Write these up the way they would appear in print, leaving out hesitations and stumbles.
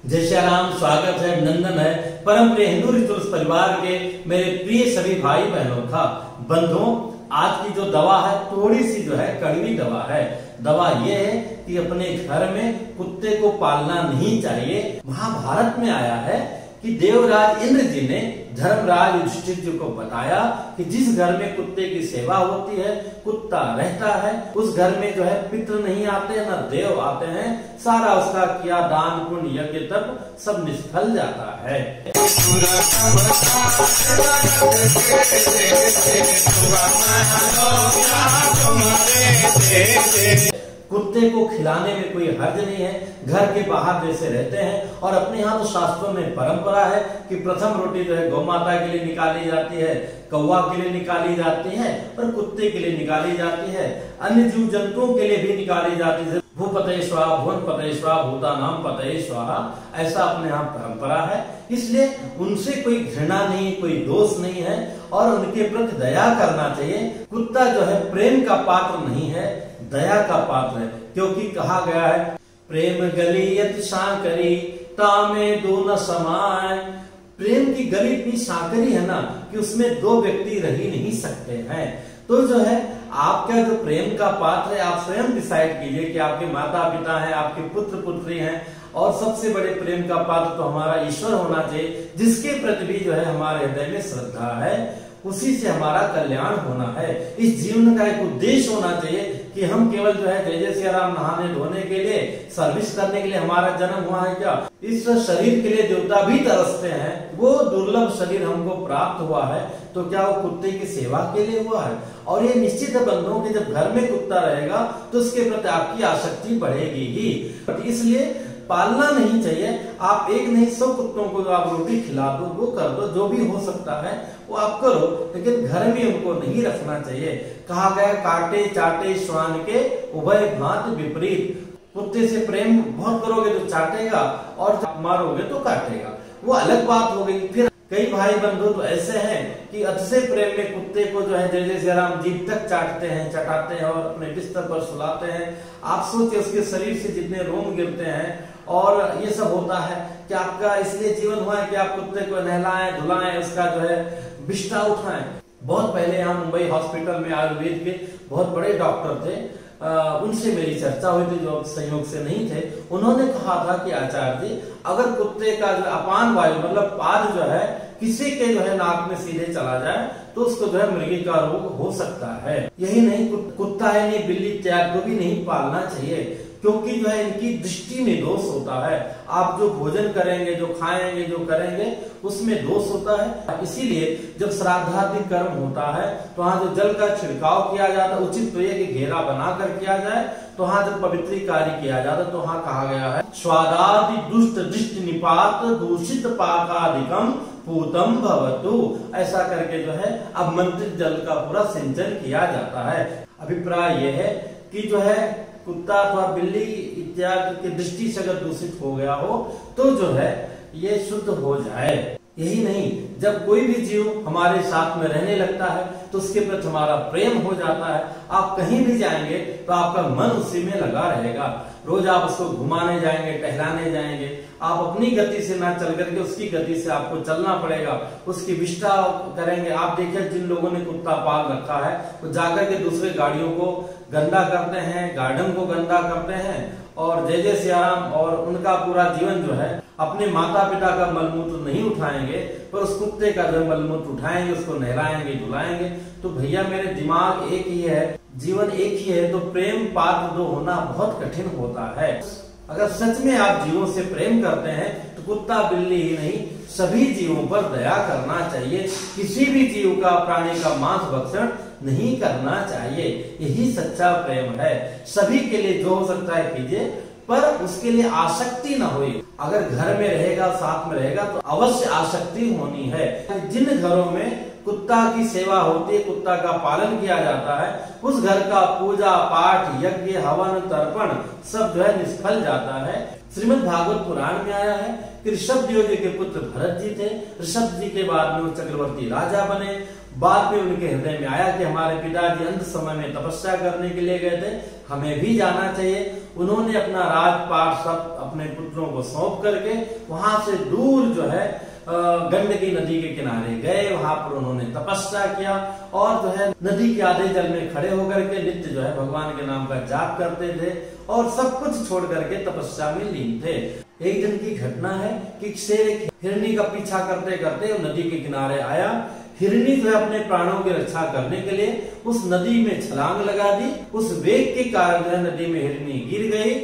जय श्री राम। स्वागत है, अभिनंदन है परम प्रिय हिंदू रिचुअल्स परिवार के मेरे प्रिय सभी भाई बहनों का। बंधुओं, आज की जो दवा है थोड़ी सी जो है कड़वी दवा है। दवा ये है कि अपने घर में कुत्ते को पालना नहीं चाहिए। महाभारत में आया है कि देवराज इंद्र जी ने धर्मराज युधिष्ठिर जी को बताया कि जिस घर में कुत्ते की सेवा होती है, कुत्ता रहता है, उस घर में जो है पितृ नहीं आते न देव आते हैं। सारा उसका किया दान पुण्य यज्ञ तप सब निष्फल जाता है। कुत्ते को खिलाने में कोई हर्ज नहीं है। घर के बाहर जैसे रहते हैं और अपने यहाँ तो शास्त्रों में परंपरा है कि प्रथम रोटी जो है गौ माता के लिए निकाली जाती है, कौवा के लिए निकाली जाती है और कुत्ते के लिए निकाली जाती है। अन्य जीव जंतुओं के लिए भी निकाली जाती है। भूपतये स्वाहा, भुवनपतये स्वाहा, भूतानां पतये स्वाहा, ऐसा अपने यहाँ परंपरा है। इसलिए उनसे कोई घृणा नहीं, कोई दोष नहीं है और उनके प्रति दया करना चाहिए। कुत्ता जो है प्रेम का पात्र नहीं है, दया का पात्र है। क्योंकि कहा गया है प्रेम गली यति सांकरी तामे दो न समाय। प्रेम की गली इतनी सांकरी है ना कि उसमें दो व्यक्ति रह ही नहीं सकते हैं। तो जो है आपका जो प्रेम का पात्र है, आप स्वयं डिसाइड कीजिए कि आपके माता पिता हैं, आपके पुत्र पुत्री हैं और सबसे बड़े प्रेम का पात्र तो हमारा ईश्वर होना चाहिए, जिसके प्रति भी जो है हमारे हृदय में श्रद्धा है, उसी से हमारा कल्याण होना है। इस जीवन का एक उद्देश्य होना चाहिए कि हम केवल जो है जय जय श्री राम नहाने धोने के लिए, सर्विस करने के लिए हमारा जन्म हुआ है क्या? इस शरीर के लिए देवता भी तरसते हैं। वो दुर्लभ शरीर हमको प्राप्त हुआ है तो क्या वो कुत्ते की सेवा के लिए हुआ है? और ये निश्चित है बंधुओं कि जब घर में कुत्ता रहेगा तो उसके प्रति आपकी आसक्ति बढ़ेगी ही। इसलिए पालना नहीं चाहिए। आप एक नहीं 100 कुत्तों को आप रोटी खिला दो, वो कर दो, जो भी हो सकता है वो आप करो, लेकिन घर में उनको नहीं रखना चाहिए। कहा गया काटे चाटे श्वान के उभय भांत विपरीत। कुत्ते से प्रेम बहुत करोगे तो चाटेगा और मारोगे तो काटेगा, वो अलग बात हो गई। फिर कई भाई बंधु तो ऐसे हैं कि अतिशय प्रेम में कुत्ते को जो है जय जय श्री राम जीभ तक चाटते हैं, चटाते हैं और अपने बिस्तर पर सुलाते हैं। आप सोचिए उसके शरीर से जितने रोम गिरते हैं और ये सब होता है कि आपका इसलिए जीवन हुआ है कि आप कुत्ते को नहलाएं धुलाएं, उसका जो है बिष्ठा उठाएं। बहुत पहले यहाँ मुंबई हॉस्पिटल में आयुर्वेद के बहुत बड़े डॉक्टर थे, उनसे मेरी चर्चा हुई थी जो संयोग से नहीं थे। उन्होंने कहा था कि आचार्य जी, अगर कुत्ते का जो अपान वायु मतलब पाद जो है किसी के जो है नाक में सीधे चला जाए तो उसको जो है मृगी का रोग हो सकता है। यही नहीं, कुत्ता है नहीं बिल्ली इत्यादि को भी नहीं पालना चाहिए, क्योंकि जो है इनकी दृष्टि में दोष होता है। आप जो भोजन करेंगे, जो खाएंगे, जो करेंगे उसमें दोष होता है। इसीलिए जब श्राद्धादि कर्म होता है तो वहाँ जो जल का छिड़काव किया जाता है, उचित तो ये कि घेरा बनाकर किया जाए। तो वहाँ जब पवित्री कार्य किया जाता है तो वहाँ कहा गया है स्वादादि दुष्ट दृष्टि निपात दूषित पाकादिकम पूतम भवतु। ऐसा करके जो है अभिमंत्रित जल का पूरा सिंचन किया जाता है। अभिप्राय यह है कि जो है कुत्ता अथवा बिल्ली इत्यादि की दृष्टि से अगर दूषित हो गया हो तो जो है ये शुद्ध हो जाए। यही नहीं, जब कोई भी जीव हमारे साथ में रहने लगता है तो उसके प्रति हमारा प्रेम हो जाता है। आप कहीं भी जाएंगे तो आपका मन उसी में लगा रहेगा। रोज आप उसको घुमाने जाएंगे, टहलाने जाएंगे, आप अपनी गति से ना चल करके उसकी गति से आपको चलना पड़ेगा, उसकी विष्ठा करेंगे। आप देखिए जिन लोगों ने कुत्ता पाल रखा है वो जाकर के दूसरे गाड़ियों को गंदा करते हैं, गार्डन को गंदा करते हैं और जय जय श्री राम, और उनका पूरा जीवन जो है अपने माता पिता का मलमूत्र नहीं उठाएंगे पर उस कुत्ते का जो मलमूत्र उठाएंगे, उसको नहलाएंगे धुलाएंगे। तो भैया मेरे दिमाग एक ही है, जीवन एक ही है, तो प्रेम पात्र दो होना बहुत कठिन होता है। अगर सच में आप जीवों से प्रेम करते हैं तो कुत्ता बिल्ली ही नहीं सभी जीवों पर दया करना चाहिए। किसी भी जीव का, प्राणी का मांस भक्षण नहीं करना चाहिए। यही सच्चा प्रेम है। सभी के लिए जो हो सकता है कीजिए, पर उसके लिए आसक्ति ना हो। अगर घर में रहेगा, साथ में रहेगा तो अवश्य आसक्ति होनी है। जिन घरों में कुत्ता की सेवा होती है, कुत्ता का पालन किया जाता है, उस घर का पूजा पाठ यज्ञ हवन तर्पण सब जो है निष्फल जाता है। श्रीमद् भागवत पुराण में आया है कि ऋषभदेव जी के पुत्र भरत जी थे। ऋषभ जी के बाद में वो चक्रवर्ती राजा बने। बाद में उनके हृदय में आया कि हमारे पिताजी अंत समय में तपस्या करने के लिए गए थे, हमें भी जाना चाहिए। उन्होंने अपना राजपाट सब अपने पुत्रों को सौंप करके वहां से दूर जो है गंडकी नदी के किनारे गए। वहां पर उन्होंने तपस्या किया और जो है नदी के आधे जल में खड़े होकर के नित्य जो है भगवान के नाम का जाप करते थे और सब कुछ छोड़ करके तपस्या में लीन थे। एक दिन की घटना है कि शेर हिरनी का पीछा करते करते नदी के किनारे आया। हिरनी जो है अपने प्राणों की रक्षा करने के लिए उस नदी में छलांग लगा दी। उस वेग के कारण जो है नदी में हिरनी गिर गई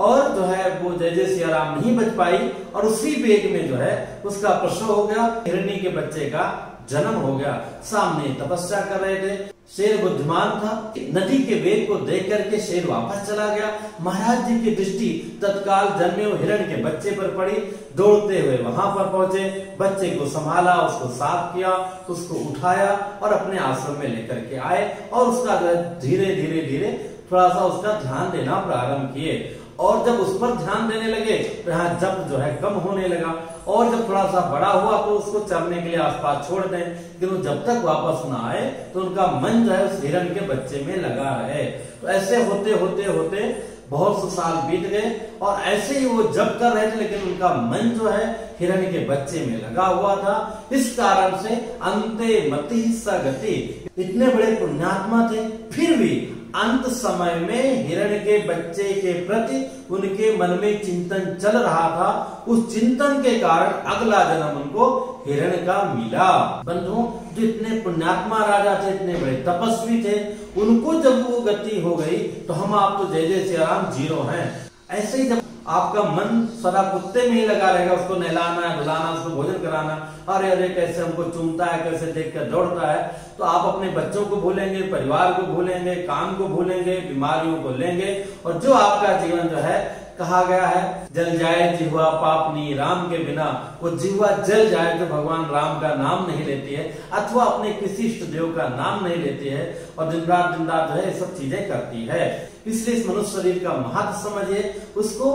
और जो है वो जय सिया राम नहीं बच पाई और उसी वेग में जो है उसका प्रसव हो गया। हिरनी के बच्चे का जन्म हो गया। सामने तपस्या कर रहे थे, शेर बुद्धिमान था। नदी के वेग को देख करके शेर वापस चला गया। महाराज जी की दृष्टि तत्काल जन्मे हुए हिरण के बच्चे पर पड़ी। दौड़ते हुए वहां पर पहुंचे, बच्चे को संभाला, उसको साफ किया, उसको उठाया और अपने आश्रम में लेकर के आए और उसका जो है धीरे धीरे धीरे थोड़ा सा उसका ध्यान देना प्रारंभ किए। और जब उस पर ध्यान देने लगे तो यहाँ जप जो है कम होने लगा और जब थोड़ा सा बड़ा हुआ तो उसको चरने के लिए आसपास छोड़ दें, लेकिन जब तक वापस ना आए तो उनका मन जो है उस हिरण के बच्चे में लगा रहे। तो ऐसे होते होते होते बहुत से साल बीत गए और ऐसे ही वो जप कर रहे थे लेकिन उनका मन जो है हिरण के बच्चे में लगा हुआ था। इस कारण से अंते मति स गति, इतने बड़े पुण्यात्मा थे फिर भी अंत समय में हिरण के बच्चे के प्रति उनके मन में चिंतन चल रहा था। उस चिंतन के कारण अगला जन्म उनको हिरण का मिला। बंधुओं, जो इतने पुण्यात्मा राजा थे, इतने बड़े तपस्वी थे, उनको जब वो गति हो गई तो हम आप तो जय सिया राम जीरो हैं। ऐसे ही जब आपका मन सदा कुत्ते में ही लगा रहेगा, उसको नहलाना है, धुलाना, उसको भोजन कराना, अरे अरे कैसे हमको चूमता है, कैसे देख कर दौड़ता है, तो आप अपने बच्चों को भूलेंगे, परिवार को भूलेंगे, काम को भूलेंगे, बीमारियों को लेंगे और जो आपका जीवन जो है कहा गया है जल जाए जिह्वा पापनी राम के बिना, वो जिह्वा जल जाए जो भगवान राम का नाम नहीं लेती है अथवा अपने किसी इष्ट देव का नाम नहीं लेती है और दिन रात जो है ये सब चीजें करती है। इसलिए इस मनुष्य शरीर का महत्व समझिए, उसको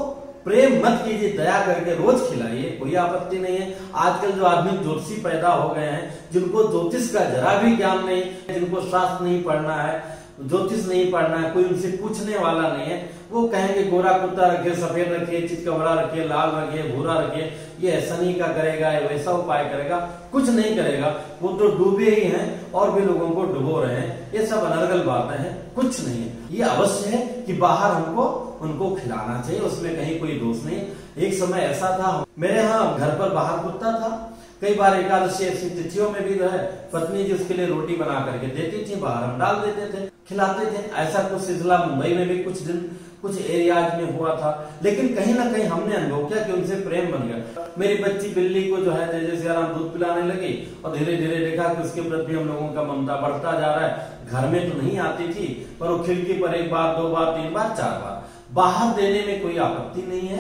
प्रेम मत कीजिए, दया करके रोज खिलाइए, कोई आपत्ति नहीं है। आजकल जो आदमी ज्योतिषी पैदा हो गए हैं, जिनको ज्योतिष का जरा भी ज्ञान नहीं, जिनको शास्त्र नहीं पढ़ना है, ज्योतिष नहीं पढ़ना है, कोई उनसे पूछने वाला नहीं है, वो कहेंगे गोरा कुत्ता रखिए, सफेद रखिए, चितकबरा रखिए, लाल रखिए, भूरा रखिए, ये ऐसा नहीं का करेगा, ये वैसा उपाय करेगा, कुछ नहीं करेगा। वो तो डूबे ही हैं और भी लोगों को डुबो रहे हैं। ये सब अनर्गल बातें हैं, कुछ नहीं है। ये अवश्य है कि बाहर हमको उनको खिलाना चाहिए, उसमें कहीं कोई दोष नहीं। एक समय ऐसा था, मेरे यहाँ घर पर बाहर कुत्ता था। कई बार एकादशी ऐसी तिथियों में भी जो है पत्नी जी उसके लिए रोटी बना करके देती थी, बाहर हम डाल देते थे, खिलाते थे। ऐसा कुछ सिलसिला मुंबई में भी कुछ दिन कुछ एरियाज में हुआ था, लेकिन कहीं ना कहीं हमने अनुभव किया कि उनसे प्रेम बन गया। मेरी बच्ची बिल्ली को जो है जय सिया राम दूध पिलाने लगी और धीरे धीरे देखा कि उसके प्रति हम लोगों का ममता बढ़ता जा रहा है। घर में तो नहीं आती थी पर वो खिड़की पर एक बार, दो बार, तीन बार, चार बार, बाहर देने में कोई आपत्ति नहीं है,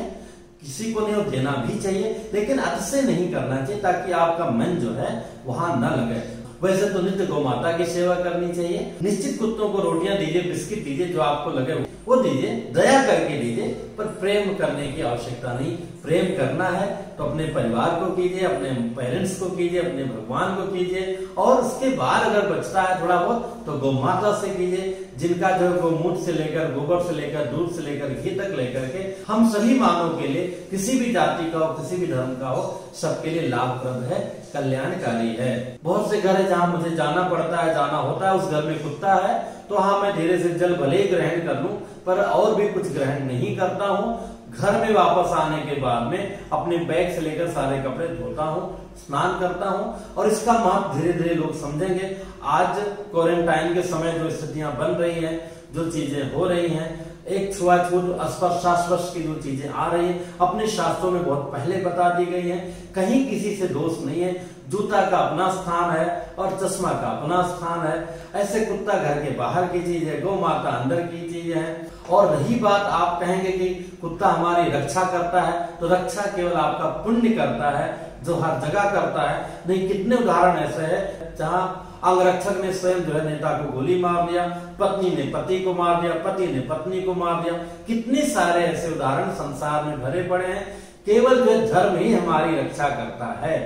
किसी को नहीं देना भी चाहिए, लेकिन अत से नहीं करना चाहिए ताकि आपका मन जो है वहां न लगे। वैसे तो नित्य गौ माता की सेवा करनी चाहिए। निश्चित कुत्तों को रोटियां दीजिए, बिस्किट दीजिए, जो आपको लगे वो दीजिए, दया करके दीजिए, पर प्रेम करने की आवश्यकता नहीं। प्रेम करना है तो अपने परिवार को कीजिए, अपने पेरेंट्स को कीजिए, अपने भगवान को कीजिए और उसके बाद अगर बचता है थोड़ा बहुत तो गौ माता से कीजिए, जिनका जो गौमूत्र से लेकर, गोबर से लेकर, दूध से लेकर, घी तक लेकर के हम सभी मानव के लिए, किसी भी जाति का हो, किसी भी धर्म का हो, सबके लिए लाभप्रद है, कल्याणकारी है। बहुत से घर है जहाँ मुझे जाना पड़ता है, जाना होता है, उस घर में कुत्ता है तो हाँ मैं धीरे से जल भले ही ग्रहण कर लूं पर और भी कुछ ग्रहण नहीं करता हूँ। घर में वापस आने के बाद में अपने बैग से लेकर सारे कपड़े धोता हूँ, स्नान करता हूँ और इसका महत्व धीरे धीरे लोग समझेंगे। आज क्वारंटाइन के समय जो स्थितियां बन रही हैं, जो चीजें हो रही हैं, एक छुआछूत अस्पर्श की जो चीजें आ रही है, अपने शास्त्रों में बहुत पहले बता दी गई है। कहीं किसी से दोष नहीं है। जूता का अपना स्थान है और चश्मा का अपना स्थान है। ऐसे कुत्ता घर के बाहर की चीज है, गौ माता अंदर की चीज है। और रही बात, आप कहेंगे कि कुत्ता हमारी रक्षा करता है, तो रक्षा केवल आपका पुण्य करता है जो हर जगह करता है। नहीं, कितने उदाहरण ऐसे हैं जहां अंगरक्षक ने स्वयं जो है नेता को गोली मार दिया, पत्नी ने पति को मार दिया, पति ने पत्नी को मार दिया। कितने सारे ऐसे उदाहरण संसार में भरे पड़े हैं। केवल जो धर्म ही हमारी रक्षा करता है।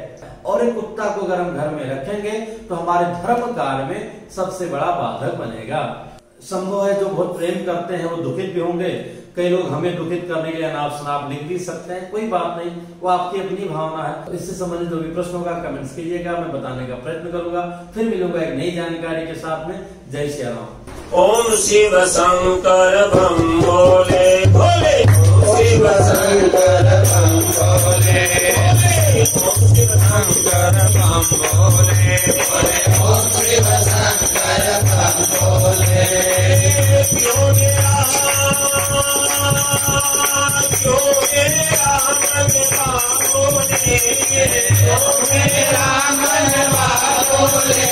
और एक कुत्ता को अगर हम घर में रखेंगे तो हमारे धर्म कार्य में सबसे बड़ा बाधक बनेगा। संभव है जो बहुत प्रेम करते हैं वो दुखित भी होंगे, कई लोग हमें दुखित करने के लिए अनाप शनाप लिख भी सकते हैं, कोई बात नहीं, वो आपकी अपनी भावना है। तो इससे संबंधित जो भी प्रश्न होगा कमेंट्स कीजिएगा, मैं बताने का प्रयत्न करूंगा। फिर मिलूंगा एक नई जानकारी के साथ में। जय श्री राम। ओम शिव शंकर बम भोले भोले, शिव शंकर बम भोले, ओम शिव शंकर बम भोले भोले, ओम शिव शंकर बम भोले। क्यों मेरा मन बाबोले, क्यों मेरा मन बाबोले,